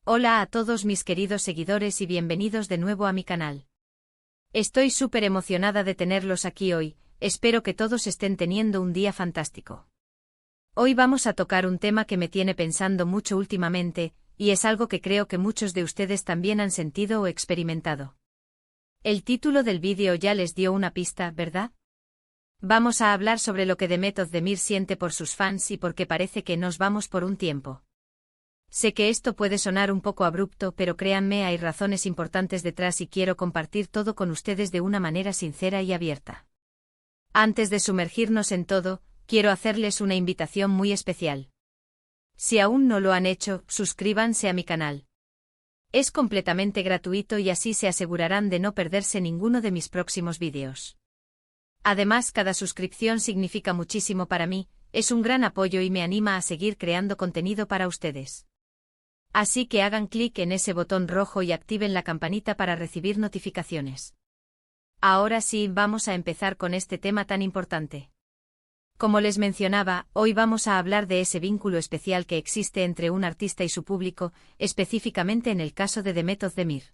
Hola a todos mis queridos seguidores y bienvenidos de nuevo a mi canal. Estoy súper emocionada de tenerlos aquí hoy, espero que todos estén teniendo un día fantástico. Hoy vamos a tocar un tema que me tiene pensando mucho últimamente, y es algo que creo que muchos de ustedes también han sentido o experimentado. El título del vídeo ya les dio una pista, ¿verdad? Vamos a hablar sobre lo que Demet Özdemir siente por sus fans y por qué parece que nos vamos por un tiempo. Sé que esto puede sonar un poco abrupto, pero créanme, hay razones importantes detrás y quiero compartir todo con ustedes de una manera sincera y abierta. Antes de sumergirnos en todo, quiero hacerles una invitación muy especial. Si aún no lo han hecho, suscríbanse a mi canal. Es completamente gratuito y así se asegurarán de no perderse ninguno de mis próximos vídeos. Además, cada suscripción significa muchísimo para mí, es un gran apoyo y me anima a seguir creando contenido para ustedes. Así que hagan clic en ese botón rojo y activen la campanita para recibir notificaciones. Ahora sí, vamos a empezar con este tema tan importante. Como les mencionaba, hoy vamos a hablar de ese vínculo especial que existe entre un artista y su público, específicamente en el caso de Demet Özdemir.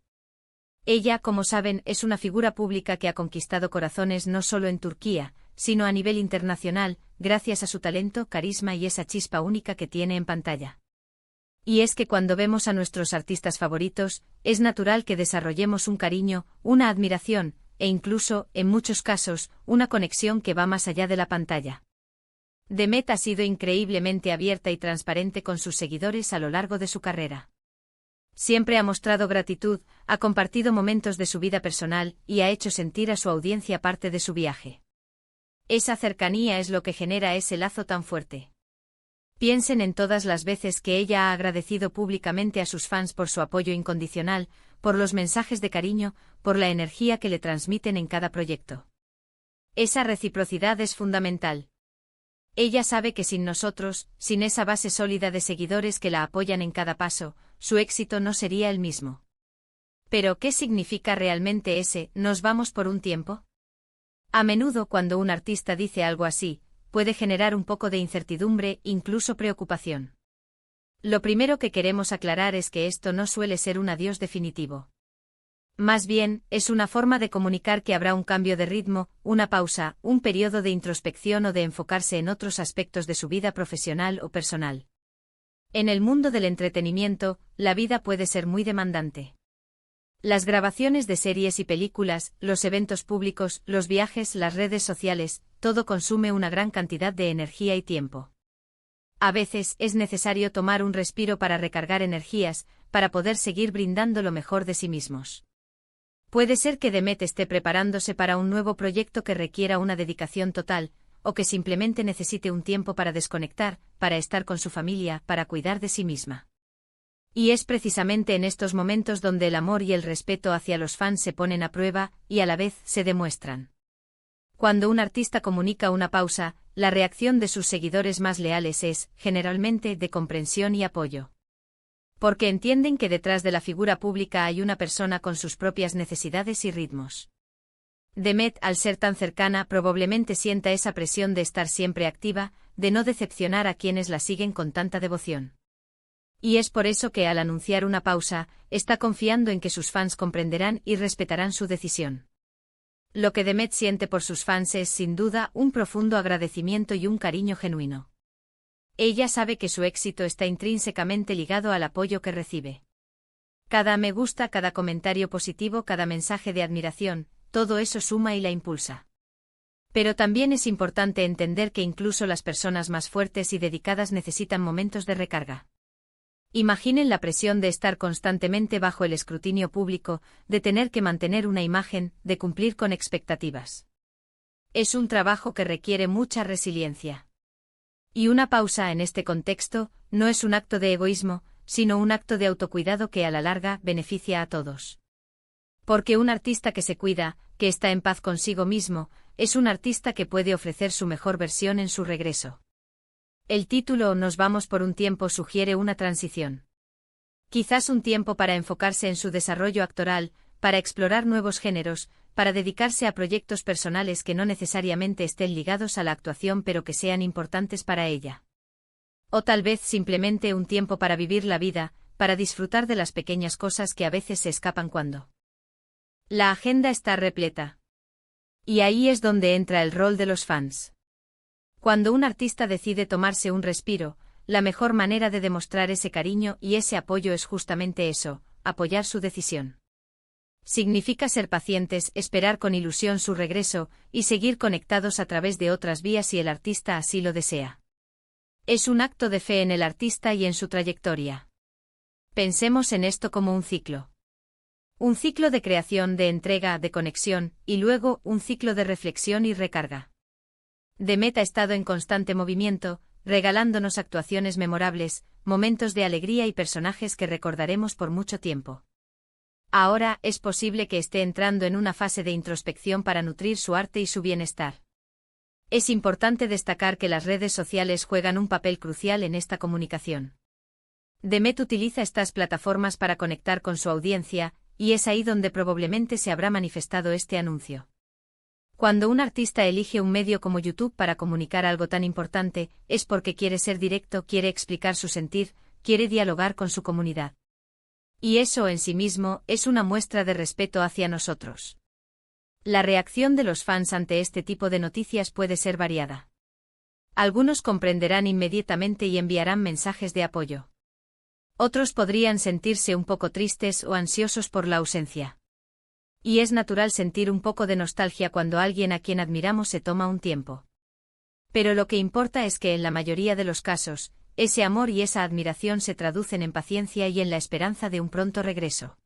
Ella, como saben, es una figura pública que ha conquistado corazones no solo en Turquía, sino a nivel internacional, gracias a su talento, carisma y esa chispa única que tiene en pantalla. Y es que cuando vemos a nuestros artistas favoritos, es natural que desarrollemos un cariño, una admiración, e incluso, en muchos casos, una conexión que va más allá de la pantalla. Demet ha sido increíblemente abierta y transparente con sus seguidores a lo largo de su carrera. Siempre ha mostrado gratitud, ha compartido momentos de su vida personal y ha hecho sentir a su audiencia parte de su viaje. Esa cercanía es lo que genera ese lazo tan fuerte. Piensen en todas las veces que ella ha agradecido públicamente a sus fans por su apoyo incondicional, por los mensajes de cariño, por la energía que le transmiten en cada proyecto. Esa reciprocidad es fundamental. Ella sabe que sin nosotros, sin esa base sólida de seguidores que la apoyan en cada paso, su éxito no sería el mismo. Pero, ¿qué significa realmente ese "nos vamos por un tiempo"? A menudo cuando un artista dice algo así, puede generar un poco de incertidumbre, incluso preocupación. Lo primero que queremos aclarar es que esto no suele ser un adiós definitivo. Más bien, es una forma de comunicar que habrá un cambio de ritmo, una pausa, un periodo de introspección o de enfocarse en otros aspectos de su vida profesional o personal. En el mundo del entretenimiento, la vida puede ser muy demandante. Las grabaciones de series y películas, los eventos públicos, los viajes, las redes sociales, todo consume una gran cantidad de energía y tiempo. A veces es necesario tomar un respiro para recargar energías, para poder seguir brindando lo mejor de sí mismos. Puede ser que Demet esté preparándose para un nuevo proyecto que requiera una dedicación total, o que simplemente necesite un tiempo para desconectar, para estar con su familia, para cuidar de sí misma. Y es precisamente en estos momentos donde el amor y el respeto hacia los fans se ponen a prueba, y a la vez se demuestran. Cuando un artista comunica una pausa, la reacción de sus seguidores más leales es, generalmente, de comprensión y apoyo. Porque entienden que detrás de la figura pública hay una persona con sus propias necesidades y ritmos. Demet, al ser tan cercana, probablemente sienta esa presión de estar siempre activa, de no decepcionar a quienes la siguen con tanta devoción. Y es por eso que al anunciar una pausa, está confiando en que sus fans comprenderán y respetarán su decisión. Lo que Demet siente por sus fans es, sin duda, un profundo agradecimiento y un cariño genuino. Ella sabe que su éxito está intrínsecamente ligado al apoyo que recibe. Cada me gusta, cada comentario positivo, cada mensaje de admiración, todo eso suma y la impulsa. Pero también es importante entender que incluso las personas más fuertes y dedicadas necesitan momentos de recarga. Imaginen la presión de estar constantemente bajo el escrutinio público, de tener que mantener una imagen, de cumplir con expectativas. Es un trabajo que requiere mucha resiliencia. Y una pausa en este contexto, no es un acto de egoísmo, sino un acto de autocuidado que a la larga beneficia a todos. Porque un artista que se cuida, que está en paz consigo mismo, es un artista que puede ofrecer su mejor versión en su regreso. El título "Nos vamos por un tiempo" sugiere una transición. Quizás un tiempo para enfocarse en su desarrollo actoral, para explorar nuevos géneros, para dedicarse a proyectos personales que no necesariamente estén ligados a la actuación pero que sean importantes para ella. O tal vez simplemente un tiempo para vivir la vida, para disfrutar de las pequeñas cosas que a veces se escapan cuando la agenda está repleta. Y ahí es donde entra el rol de los fans. Cuando un artista decide tomarse un respiro, la mejor manera de demostrar ese cariño y ese apoyo es justamente eso, apoyar su decisión. Significa ser pacientes, esperar con ilusión su regreso, y seguir conectados a través de otras vías si el artista así lo desea. Es un acto de fe en el artista y en su trayectoria. Pensemos en esto como un ciclo. Un ciclo de creación, de entrega, de conexión, y luego un ciclo de reflexión y recarga. Demet ha estado en constante movimiento, regalándonos actuaciones memorables, momentos de alegría y personajes que recordaremos por mucho tiempo. Ahora es posible que esté entrando en una fase de introspección para nutrir su arte y su bienestar. Es importante destacar que las redes sociales juegan un papel crucial en esta comunicación. Demet utiliza estas plataformas para conectar con su audiencia, y es ahí donde probablemente se habrá manifestado este anuncio. Cuando un artista elige un medio como YouTube para comunicar algo tan importante, es porque quiere ser directo, quiere explicar su sentir, quiere dialogar con su comunidad. Y eso en sí mismo es una muestra de respeto hacia nosotros. La reacción de los fans ante este tipo de noticias puede ser variada. Algunos comprenderán inmediatamente y enviarán mensajes de apoyo. Otros podrían sentirse un poco tristes o ansiosos por la ausencia. Y es natural sentir un poco de nostalgia cuando alguien a quien admiramos se toma un tiempo. Pero lo que importa es que en la mayoría de los casos, ese amor y esa admiración se traducen en paciencia y en la esperanza de un pronto regreso.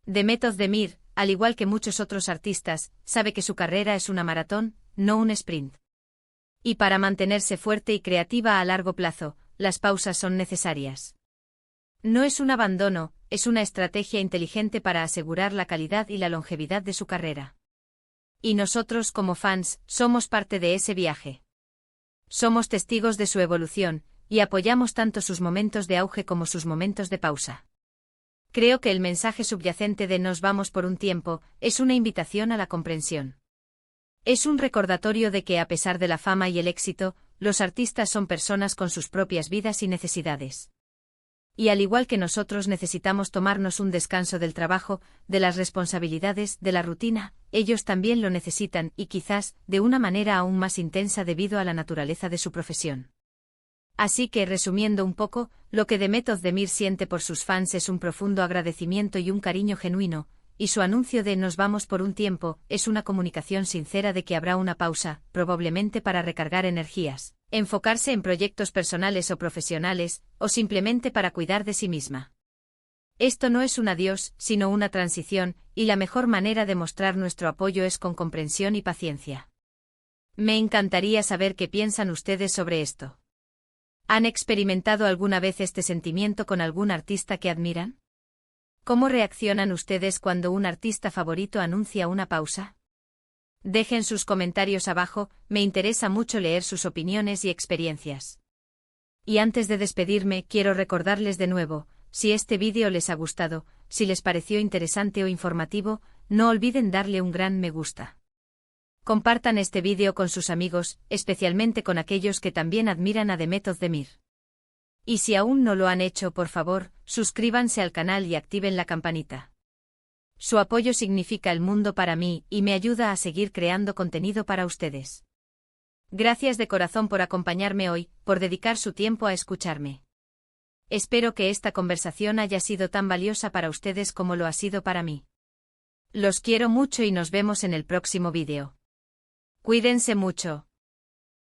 Demet Özdemir, al igual que muchos otros artistas, sabe que su carrera es una maratón, no un sprint. Y para mantenerse fuerte y creativa a largo plazo, las pausas son necesarias. No es un abandono, es una estrategia inteligente para asegurar la calidad y la longevidad de su carrera. Y nosotros como fans, somos parte de ese viaje. Somos testigos de su evolución, y apoyamos tanto sus momentos de auge como sus momentos de pausa. Creo que el mensaje subyacente de "nos vamos por un tiempo" es una invitación a la comprensión. Es un recordatorio de que a pesar de la fama y el éxito, los artistas son personas con sus propias vidas y necesidades. Y al igual que nosotros necesitamos tomarnos un descanso del trabajo, de las responsabilidades, de la rutina, ellos también lo necesitan y quizás, de una manera aún más intensa debido a la naturaleza de su profesión. Así que, resumiendo un poco, lo que Demet Özdemir siente por sus fans es un profundo agradecimiento y un cariño genuino, y su anuncio de "nos vamos por un tiempo" es una comunicación sincera de que habrá una pausa, probablemente para recargar energías, enfocarse en proyectos personales o profesionales, o simplemente para cuidar de sí misma. Esto no es un adiós, sino una transición, y la mejor manera de mostrar nuestro apoyo es con comprensión y paciencia. Me encantaría saber qué piensan ustedes sobre esto. ¿Han experimentado alguna vez este sentimiento con algún artista que admiran? ¿Cómo reaccionan ustedes cuando un artista favorito anuncia una pausa? Dejen sus comentarios abajo, me interesa mucho leer sus opiniones y experiencias. Y antes de despedirme, quiero recordarles de nuevo, si este vídeo les ha gustado, si les pareció interesante o informativo, no olviden darle un gran me gusta. Compartan este vídeo con sus amigos, especialmente con aquellos que también admiran a Demet Özdemir. Y si aún no lo han hecho, por favor, suscríbanse al canal y activen la campanita. Su apoyo significa el mundo para mí y me ayuda a seguir creando contenido para ustedes. Gracias de corazón por acompañarme hoy, por dedicar su tiempo a escucharme. Espero que esta conversación haya sido tan valiosa para ustedes como lo ha sido para mí. Los quiero mucho y nos vemos en el próximo vídeo. Cuídense mucho.